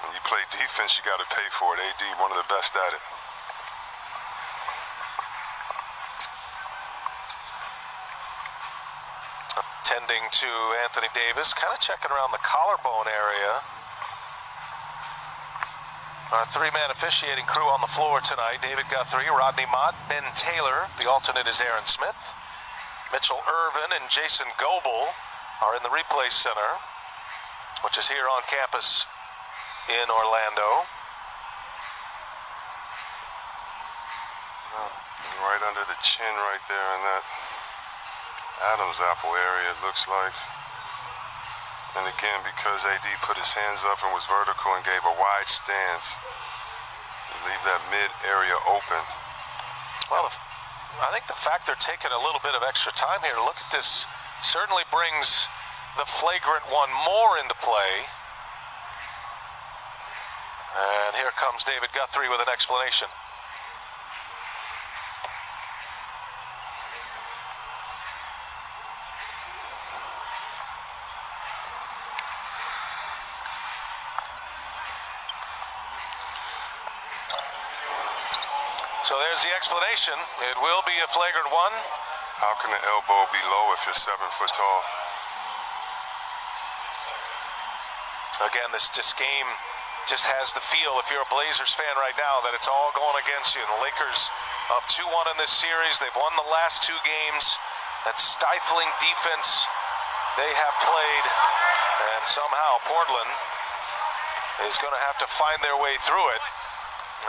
When you play defense, you got to pay for it. AD, one of the best at it. Tending to Anthony Davis, kind of checking around the collarbone area. Our three-man officiating crew on the floor tonight: David Guthrie, Rodney Mott, Ben Taylor. The alternate is Aaron Smith. Mitchell Irvin and Jason Goebel are in the replay center, which is here on campus in Orlando. Right under the chin right there in that Adam's apple area, it looks like. And again, because AD put his hands up and was vertical and gave a wide stance, you leave that mid area open. Well, I think the fact they're taking a little bit of extra time here to look at this certainly brings the flagrant one more into play. And here comes David Guthrie with an explanation. So there's the explanation. It will be a flagrant one. How can the elbow be low if you're 7 foot tall? Again, this game just has the feel, if you're a Blazers fan right now, that it's all going against you. And the Lakers up 2-1 in this series. They've won the last 2 games. That stifling defense they have played. And somehow Portland is going to have to find their way through it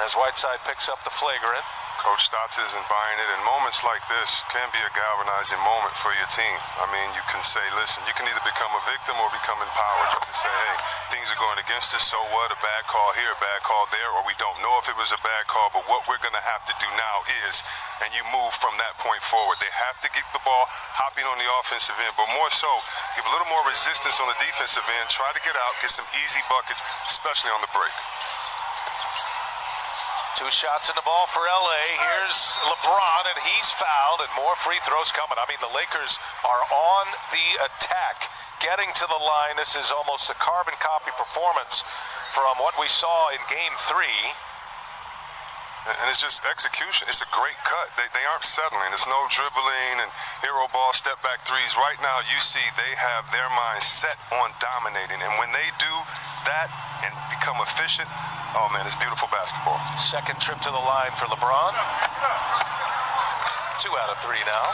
as Whiteside picks up the flagrant. Coach Stotts isn't buying it, and moments like this can be a galvanizing moment for your team. I mean, you can say, listen, you can either become a victim or become empowered. You can say, hey, things are going against us, so what? A bad call here, a bad call there, or we don't know if it was a bad call, but what we're going to have to do now is, and you move from that point forward. They have to keep the ball hopping on the offensive end, but more so, give a little more resistance on the defensive end, try to get out, get some easy buckets, especially on the break. 2 shots in the ball for LA. Here's LeBron, and he's fouled, and more free throws coming. I mean, the Lakers are on the attack, getting to the line. This is almost a carbon copy performance from what we saw in Game 3. And it's just execution. It's a great cut. They aren't settling. There's no dribbling and hero ball, step back threes. Right now, you see they have their minds set on dominating. And when they do that and become efficient, oh man, it's beautiful basketball. Second trip to the line for LeBron. 2 out of 3 now.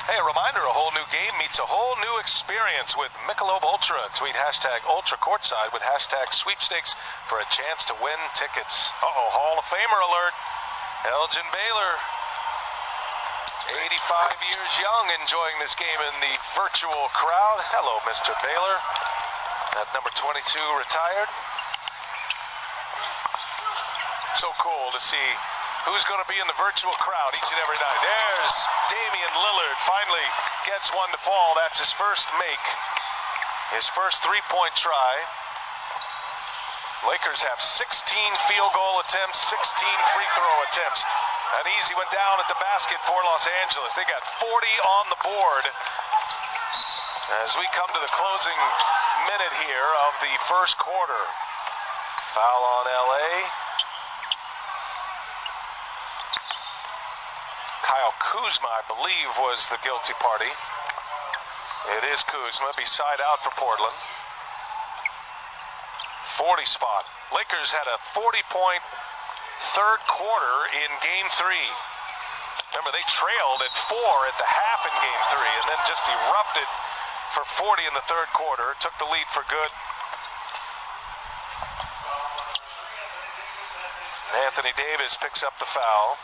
Hey, a reminder, a whole new game meets a whole new experience with McCollum Ultra. Tweet #UltraCourtside with #sweepstakes for a chance to win tickets. Uh-oh, Hall of Famer alert. Elgin Baylor, 85 years young, enjoying this game in the virtual crowd. Hello, Mr. Baylor. At number 22, retired. So cool to see who's going to be in the virtual crowd each and every night. There's Damian Lillard, finally gets one to fall. That's his first make, his first three-point try. Lakers have 16 field goal attempts, 16 free throw attempts. An easy one down at the basket for Los Angeles. They got 40 on the board as we come to the closing minute here of the first quarter. Foul on LA. Kyle Kuzma, I believe, was the guilty party. It is Kuzma. Be side out for Portland. 40 spot. Lakers had a 40-point third quarter in Game 3. Remember, they trailed at 4 at the half in Game 3 and then just erupted for 40 in the third quarter. Took the lead for good. Anthony Davis picks up the foul.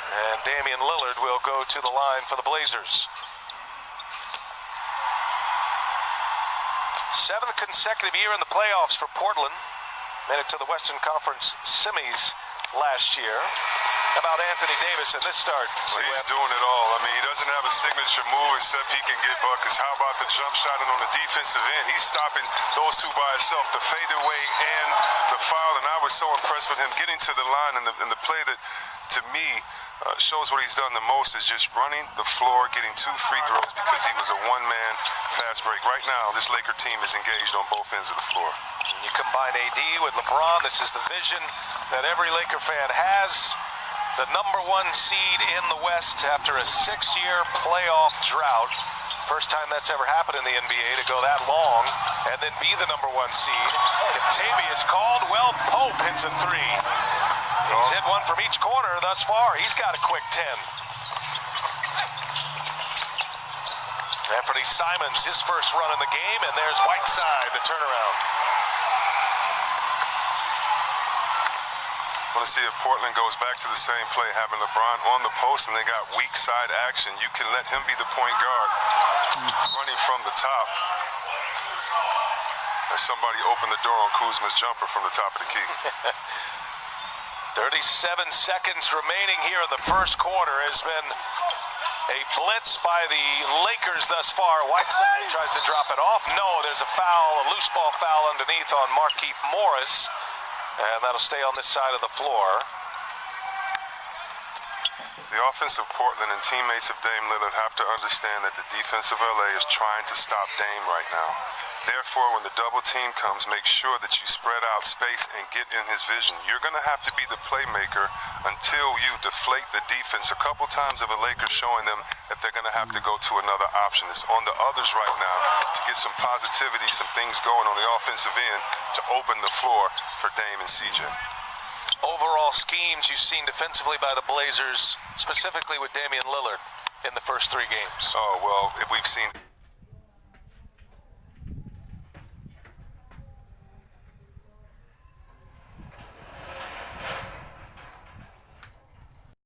And Damian Lillard will go to the line for the Blazers. 7th consecutive year in the playoffs for Portland. Made it to the Western Conference semis last year. About Anthony Davis in this start. Well, he's doing it all. I mean, he doesn't have a signature move except he can get buckets. How about the jump shot and on the defensive end? He's stopping those two by himself, the fadeaway and the foul. And I was so impressed with him getting to the line and the play that, to me, shows what he's done the most is just running the floor, getting 2 free throws because he was a one-man fast break. Right now, this Laker team is engaged on both ends of the floor. You combine AD with LeBron. This is the vision that every Laker fan has. The #1 seed in the West after a 6-year playoff drought. First time that's ever happened in the NBA to go that long and then be the #1 seed. Contavious called. Well, Pope hits a 3. He's hit one from each corner thus far. He's got a quick 10. Anthony Simons, his first run in the game, and there's Whiteside, the turnaround. I want to see if Portland goes back to the same play, having LeBron on the post, and they got weak side action. You can let him be the point guard, running from the top. As somebody opened the door on Kuzma's jumper from the top of the key. 37 seconds remaining here in the first quarter. Has been a blitz by the Lakers thus far. Whiteside tries to drop it off. No, there's a foul, a loose ball foul underneath on Markieff Morris. And that'll stay on this side of the floor. The offense of Portland and teammates of Dame Lillard have to understand that the defense of LA is trying to stop Dame right now. Therefore, when the double team comes, make sure that you spread out space and get in his vision. You're going to have to be the playmaker until you deflate the defense. A couple times of the Lakers showing them that they're going to have to go to another option. It's on the others right now to get some positivity, some things going on the offensive end to open the floor for Dame and CJ. Overall schemes you've seen defensively by the Blazers, specifically with Damian Lillard in the first 3 games. Oh, well, we've seen